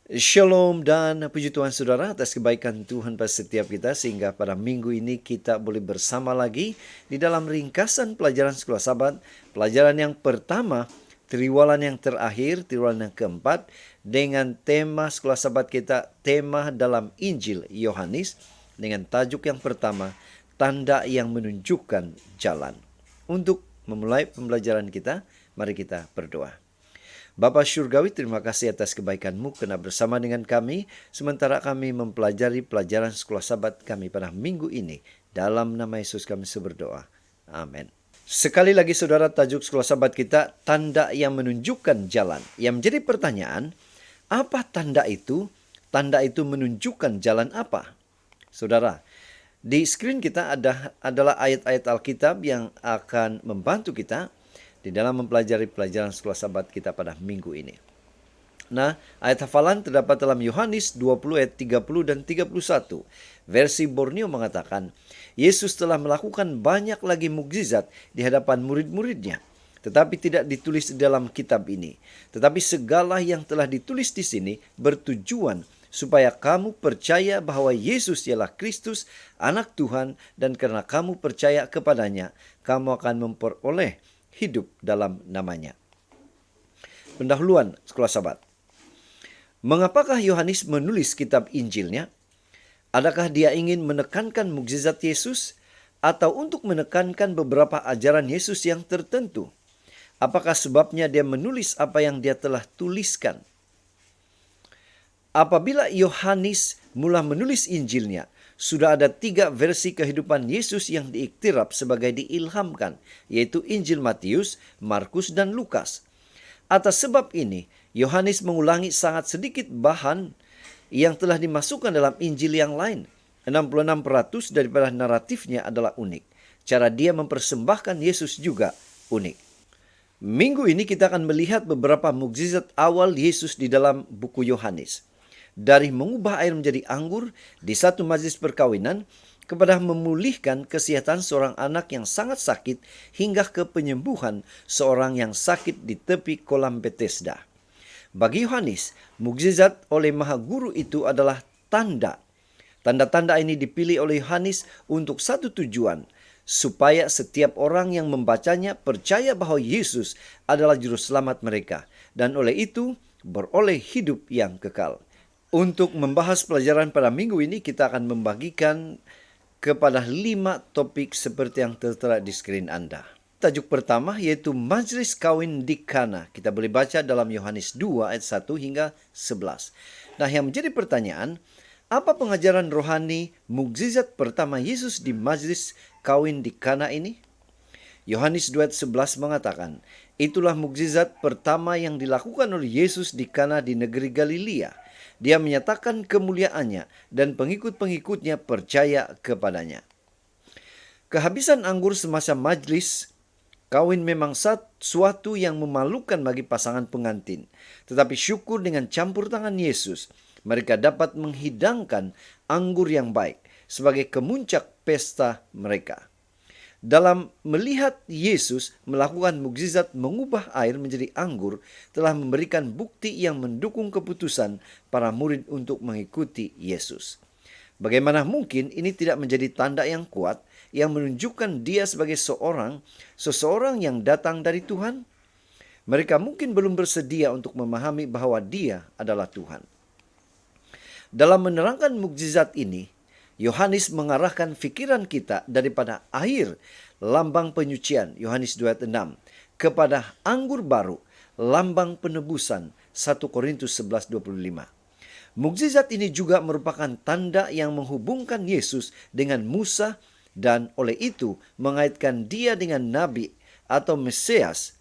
Shalom dan puji Tuhan saudara atas kebaikan Tuhan pada setiap kita sehingga pada minggu ini kita boleh bersama lagi di dalam ringkasan pelajaran Sekolah Sabat. Pelajaran yang pertama, triwulan yang terakhir, triwulan yang keempat dengan tema Sekolah Sabat kita, tema dalam Injil Yohanes dengan tajuk yang pertama, tanda yang menunjukkan jalan. Untuk memulai pembelajaran kita, mari kita berdoa. Bapa Syurgawi, terima kasih atas kebaikan-Mu kena bersama dengan kami sementara kami mempelajari pelajaran Sekolah Sabat kami pada minggu ini. Dalam nama Yesus kami berdoa. Amin. Sekali lagi saudara, tajuk Sekolah Sabat kita, tanda yang menunjukkan jalan. Yang menjadi pertanyaan, apa tanda itu? Tanda itu menunjukkan jalan apa? Saudara, di screen kita adalah ayat-ayat Alkitab yang akan membantu kita di dalam mempelajari pelajaran Sekolah Sabat kita pada minggu ini. Nah, ayat hafalan terdapat dalam Yohanes 20 ayat 30 dan 31. Versi Borneo mengatakan, Yesus telah melakukan banyak lagi mukjizat di hadapan murid-muridnya, tetapi tidak ditulis di dalam kitab ini. Tetapi segala yang telah ditulis di sini bertujuan supaya kamu percaya bahwa Yesus ialah Kristus, Anak Tuhan, dan karena kamu percaya kepadanya, kamu akan memperoleh hidup dalam namanya. Pendahuluan Sekolah Sabat. Mengapakah Yohanes menulis kitab Injilnya? Adakah dia ingin menekankan mukjizat Yesus atau untuk menekankan beberapa ajaran Yesus yang tertentu? Apakah sebabnya dia menulis apa yang dia telah tuliskan? Apabila Yohanes mula menulis Injilnya, sudah ada 3 versi kehidupan Yesus yang diiktiraf sebagai diilhamkan, yaitu Injil Matius, Markus, dan Lukas. Atas sebab ini, Yohanes mengulangi sangat sedikit bahan yang telah dimasukkan dalam Injil yang lain. 66% daripada naratifnya adalah unik. Cara dia mempersembahkan Yesus juga unik. Minggu ini kita akan melihat beberapa mukjizat awal Yesus di dalam buku Yohanes. Dari mengubah air menjadi anggur di satu majlis perkawinan, kepada memulihkan kesehatan seorang anak yang sangat sakit hingga ke penyembuhan seorang yang sakit di tepi kolam Bethesda. Bagi Yohanes, mukjizat oleh Maha Guru itu adalah tanda. Tanda-tanda ini dipilih oleh Yohanes untuk satu tujuan, supaya setiap orang yang membacanya percaya bahwa Yesus adalah juru selamat mereka, dan oleh itu beroleh hidup yang kekal. Untuk membahas pelajaran pada minggu ini, kita akan membagikan kepada 5 topik seperti yang tertera di skrin Anda. Tajuk pertama yaitu Majlis Kawin di Kana. Kita boleh baca dalam Yohanes 2 ayat 1 hingga 11. Nah, yang menjadi pertanyaan, apa pengajaran rohani mukjizat pertama Yesus di Majlis Kawin di Kana ini? Yohanes 2 ayat 11 mengatakan, itulah mukjizat pertama yang dilakukan oleh Yesus di Kana di negeri Galilea. Dia menyatakan kemuliaannya dan pengikut-pengikutnya percaya kepadanya. Kehabisan anggur semasa majlis kawin memang suatu yang memalukan bagi pasangan pengantin. Tetapi syukur dengan campur tangan Yesus, mereka dapat menghidangkan anggur yang baik sebagai kemuncak pesta mereka. Dalam melihat Yesus melakukan mukjizat mengubah air menjadi anggur telah memberikan bukti yang mendukung keputusan para murid untuk mengikuti Yesus. Bagaimana mungkin ini tidak menjadi tanda yang kuat yang menunjukkan dia sebagai seseorang yang datang dari Tuhan? Mereka mungkin belum bersedia untuk memahami bahwa dia adalah Tuhan. Dalam menerangkan mukjizat ini, Yohanes mengarahkan pikiran kita daripada air, lambang penyucian, Yohanes 2 ayat 6, kepada anggur baru, lambang penebusan, 1 Korintus 11:25. Mukjizat ini juga merupakan tanda yang menghubungkan Yesus dengan Musa dan oleh itu mengaitkan dia dengan Nabi atau Mesias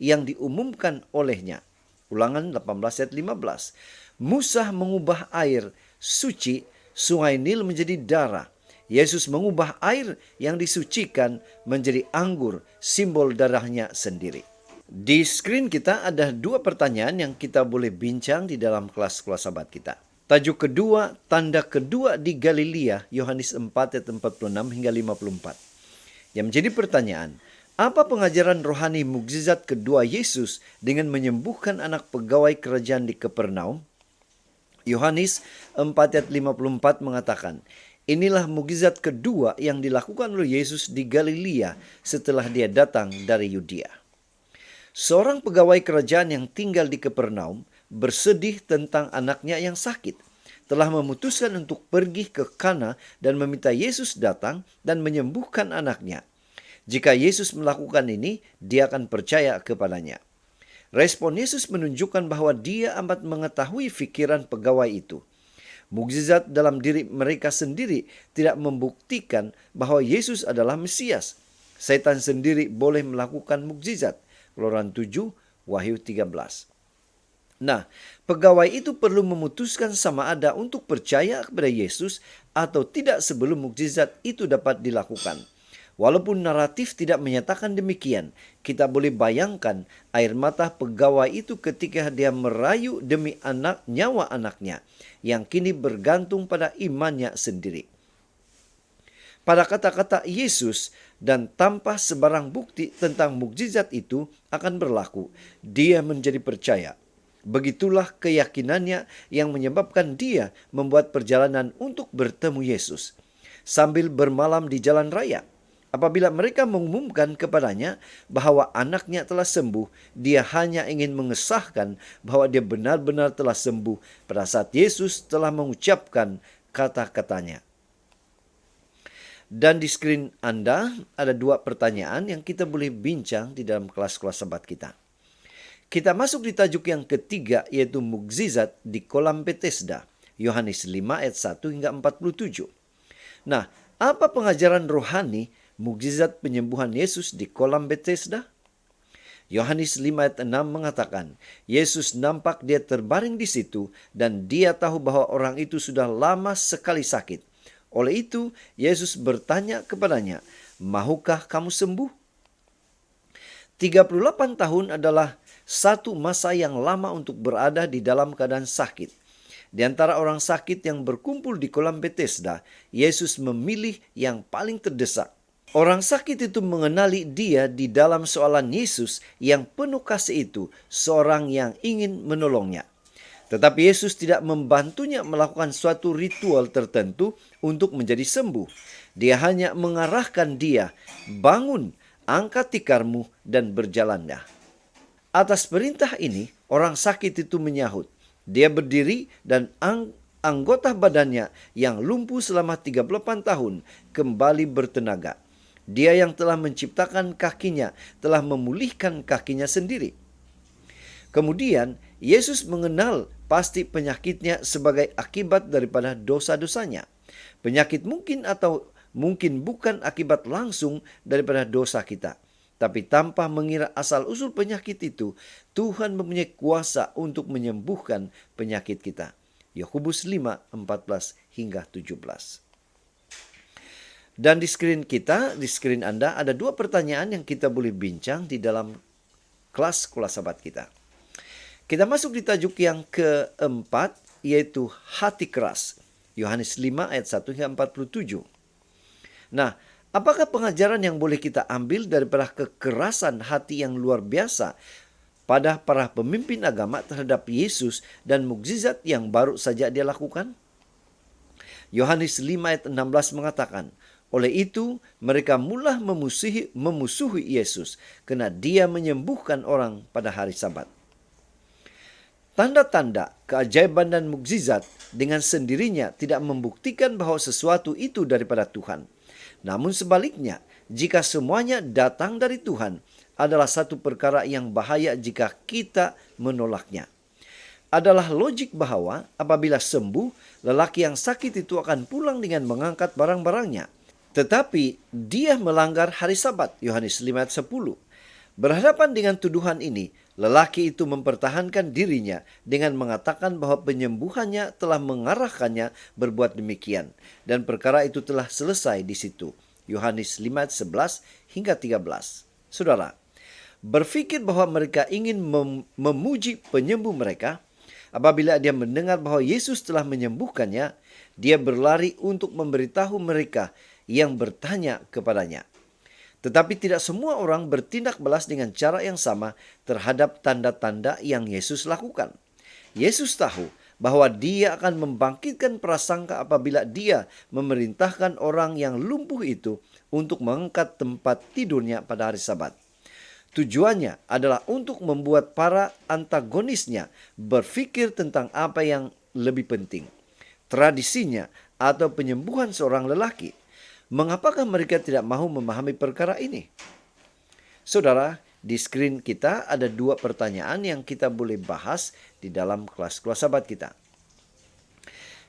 yang diumumkan olehnya. Ulangan 18 ayat 15. Musa mengubah air suci Sungai Nil menjadi darah. Yesus mengubah air yang disucikan menjadi anggur, simbol darahnya sendiri. Di skrin kita ada 2 pertanyaan yang kita boleh bincang di dalam kelas Sekolah Sabat kita. Tajuk kedua, tanda kedua di Galilea, Yohanes 4 ayat 46 hingga 54. Yang menjadi pertanyaan, apa pengajaran rohani mukjizat kedua Yesus dengan menyembuhkan anak pegawai kerajaan di Kapernaum? Yohanes 4 ayat 54 mengatakan, inilah mukjizat kedua yang dilakukan oleh Yesus di Galilea setelah dia datang dari Yudea. Seorang pegawai kerajaan yang tinggal di Kapernaum bersedih tentang anaknya yang sakit. Telah memutuskan untuk pergi ke Kana dan meminta Yesus datang dan menyembuhkan anaknya. Jika Yesus melakukan ini, dia akan percaya kepadanya. Respon Yesus menunjukkan bahwa dia amat mengetahui pikiran pegawai itu. Mukjizat dalam diri mereka sendiri tidak membuktikan bahwa Yesus adalah Mesias. Setan sendiri boleh melakukan mukjizat. Keluaran 7, Wahyu 13. Nah, pegawai itu perlu memutuskan sama ada untuk percaya kepada Yesus atau tidak sebelum mukjizat itu dapat dilakukan. Walaupun naratif tidak menyatakan demikian, kita boleh bayangkan air mata pegawai itu ketika dia merayu demi nyawa anaknya yang kini bergantung pada imannya sendiri. Pada kata-kata Yesus dan tanpa sebarang bukti tentang mukjizat itu akan berlaku, dia menjadi percaya. Begitulah keyakinannya yang menyebabkan dia membuat perjalanan untuk bertemu Yesus. Sambil bermalam di jalan raya, apabila mereka mengumumkan kepadanya bahwa anaknya telah sembuh, dia hanya ingin mengesahkan bahwa dia benar-benar telah sembuh pada saat Yesus telah mengucapkan kata-katanya. Dan di skrin Anda ada 2 pertanyaan yang kita boleh bincang di dalam kelas-kelas Sabat kita. Kita masuk di tajuk yang ketiga, yaitu mukjizat di kolam Bethesda. Yohanes 5 ayat 1 hingga 47. Nah, apa pengajaran rohani mukjizat penyembuhan Yesus di kolam Bethesda? Yohanes 5 ayat 6 mengatakan, Yesus nampak dia terbaring di situ dan dia tahu bahwa orang itu sudah lama sekali sakit. Oleh itu, Yesus bertanya kepadanya, "Mahukah kamu sembuh?" 38 tahun adalah satu masa yang lama untuk berada di dalam keadaan sakit. Di antara orang sakit yang berkumpul di kolam Bethesda, Yesus memilih yang paling terdesak. Orang sakit itu mengenali dia di dalam soalan Yesus yang penuh kasih itu, seorang yang ingin menolongnya. Tetapi Yesus tidak membantunya melakukan suatu ritual tertentu untuk menjadi sembuh. Dia hanya mengarahkan dia, "Bangun, angkat tikarmu dan berjalanlah." Atas perintah ini, orang sakit itu menyahut. Dia berdiri dan anggota badannya yang lumpuh selama 38 tahun kembali bertenaga. Dia yang telah menciptakan kakinya telah memulihkan kakinya sendiri. Kemudian, Yesus mengenal pasti penyakitnya sebagai akibat daripada dosa-dosanya. Penyakit mungkin atau mungkin bukan akibat langsung daripada dosa kita. Tapi tanpa mengira asal-usul penyakit itu, Tuhan mempunyai kuasa untuk menyembuhkan penyakit kita. Yakobus 5, 14 hingga 17. Dan di skrin kita, di skrin Anda, ada 2 pertanyaan yang kita boleh bincang di dalam kelas sekolah Sabat kita. Kita masuk di tajuk yang keempat, yaitu hati keras. Yohanes 5 ayat 1 hingga 47. Nah, apakah pengajaran yang boleh kita ambil daripada kekerasan hati yang luar biasa pada para pemimpin agama terhadap Yesus dan mukjizat yang baru saja dia lakukan? Yohanes 5 ayat 16 mengatakan, oleh itu mereka mula memusuhi Yesus karena dia menyembuhkan orang pada hari Sabat. Tanda-tanda, keajaiban dan mukjizat dengan sendirinya tidak membuktikan bahwa sesuatu itu daripada Tuhan. Namun sebaliknya, jika semuanya datang dari Tuhan, adalah satu perkara yang bahaya jika kita menolaknya. Adalah logik bahwa apabila sembuh, lelaki yang sakit itu akan pulang dengan mengangkat barang-barangnya. Tetapi dia melanggar hari Sabat, Yohanes 5 ayat 10. Berhadapan dengan tuduhan ini, lelaki itu mempertahankan dirinya dengan mengatakan bahwa penyembuhannya telah mengarahkannya berbuat demikian. Dan perkara itu telah selesai di situ. Yohanes 5 ayat 11 hingga 13. Saudara, berpikir bahwa mereka ingin memuji penyembuh mereka, apabila dia mendengar bahwa Yesus telah menyembuhkannya, dia berlari untuk memberitahu mereka yang bertanya kepadanya. Tetapi tidak semua orang bertindak balas dengan cara yang sama terhadap tanda-tanda yang Yesus lakukan. Yesus tahu bahwa dia akan membangkitkan prasangka apabila dia memerintahkan orang yang lumpuh itu untuk mengangkat tempat tidurnya pada hari Sabat. Tujuannya adalah untuk membuat para antagonisnya berpikir tentang apa yang lebih penting, tradisinya atau penyembuhan seorang lelaki. Mengapakah mereka tidak mahu memahami perkara ini? Saudara, di screen kita ada 2 pertanyaan yang kita boleh bahas di dalam kelas-kelas sahabat kita.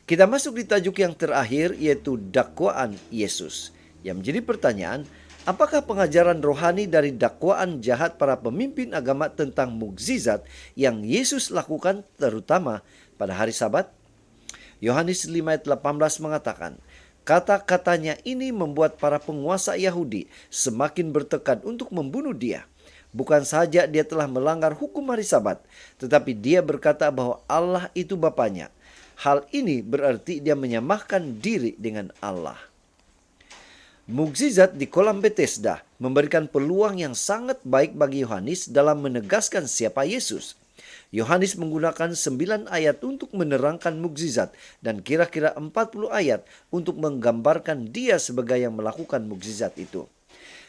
Kita masuk di tajuk yang terakhir, yaitu dakwaan Yesus. Yang menjadi pertanyaan, apakah pengajaran rohani dari dakwaan jahat para pemimpin agama tentang mukjizat yang Yesus lakukan terutama pada hari Sabat? Yohanes 5 ayat 18 mengatakan, kata-katanya ini membuat para penguasa Yahudi semakin bertekad untuk membunuh dia. Bukan saja dia telah melanggar hukum hari Sabat, tetapi dia berkata bahwa Allah itu Bapanya. Hal ini berarti dia menyamakan diri dengan Allah. Mukjizat di kolam Bethesda memberikan peluang yang sangat baik bagi Yohanes dalam menegaskan siapa Yesus. Yohanes menggunakan 9 ayat untuk menerangkan mukjizat dan kira-kira 40 ayat untuk menggambarkan dia sebagai yang melakukan mukjizat itu.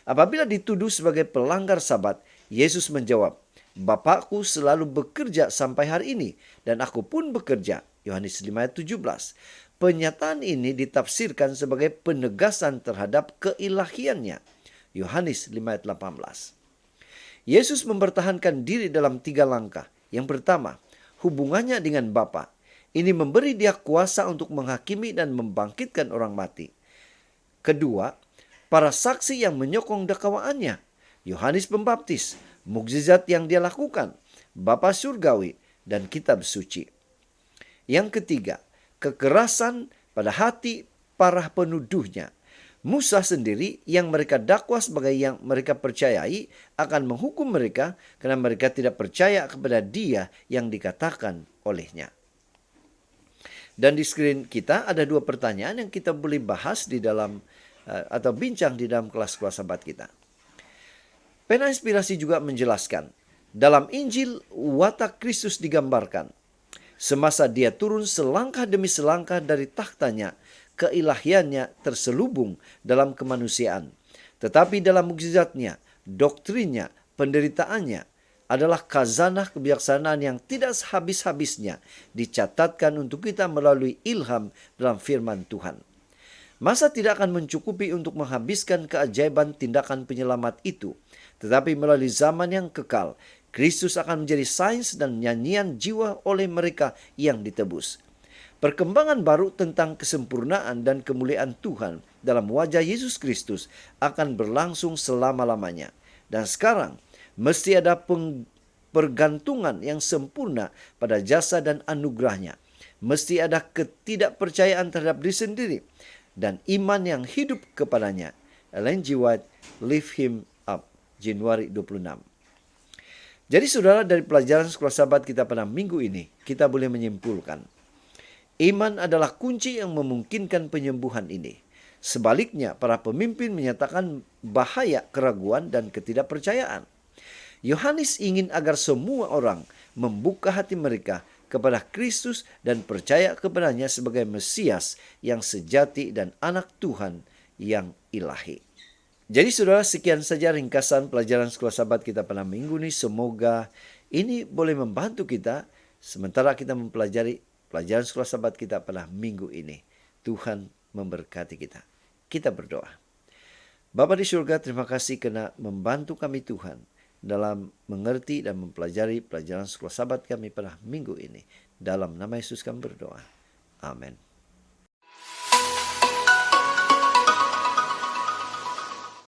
Apabila dituduh sebagai pelanggar Sabat, Yesus menjawab, Bapakku selalu bekerja sampai hari ini dan aku pun bekerja. Yohanes 5 ayat 17. Pernyataan ini ditafsirkan sebagai penegasan terhadap keilahiannya. Yohanes 5 ayat 18. Yesus mempertahankan diri dalam 3 langkah. Yang pertama, hubungannya dengan Bapa. Ini memberi dia kuasa untuk menghakimi dan membangkitkan orang mati. Kedua, para saksi yang menyokong dakwaannya. Yohanes Pembaptis, mukjizat yang dia lakukan, Bapa Surgawi, dan kitab suci. Yang ketiga, kekerasan pada hati para penuduhnya. Musa sendiri yang mereka dakwa sebagai yang mereka percayai akan menghukum mereka karena mereka tidak percaya kepada dia yang dikatakan olehnya. Dan di screen kita ada 2 pertanyaan yang kita boleh bahas di dalam atau bincang di dalam kelas-kelas sahabat kita. Pena Inspirasi juga menjelaskan, dalam Injil watak Kristus digambarkan. Semasa dia turun selangkah demi selangkah dari tahtanya, keilahiannya terselubung dalam kemanusiaan. Tetapi dalam mukjizatnya, doktrinnya, penderitaannya adalah khazanah kebijaksanaan yang tidak habis-habisnya dicatatkan untuk kita melalui ilham dalam firman Tuhan. Masa tidak akan mencukupi untuk menghabiskan keajaiban tindakan penyelamat itu, tetapi melalui zaman yang kekal, Kristus akan menjadi sains dan nyanyian jiwa oleh mereka yang ditebus. Perkembangan baru tentang kesempurnaan dan kemuliaan Tuhan dalam wajah Yesus Kristus akan berlangsung selama-lamanya. Dan sekarang, mesti ada pergantungan yang sempurna pada jasa dan anugerahnya. Mesti ada ketidakpercayaan terhadap diri sendiri dan iman yang hidup kepadanya. Ellen G. White, Lift Him Up, Januari 26. Jadi saudara, dari pelajaran sekolah sahabat kita pada minggu ini, kita boleh menyimpulkan, iman adalah kunci yang memungkinkan penyembuhan ini. Sebaliknya, para pemimpin menyatakan bahaya keraguan dan ketidakpercayaan. Yohanes ingin agar semua orang membuka hati mereka kepada Kristus dan percaya kepadanya sebagai Mesias yang sejati dan anak Tuhan yang ilahi. Jadi saudara, sekian saja ringkasan pelajaran sekolah sahabat kita pada minggu ini. Semoga ini boleh membantu kita sementara kita mempelajari pelajaran sekolah sahabat kita pada minggu ini. Tuhan memberkati kita. Kita berdoa. Bapa di surga, terima kasih karena membantu kami Tuhan dalam mengerti dan mempelajari pelajaran sekolah sahabat kami pada minggu ini. Dalam nama Yesus kami berdoa. Amin.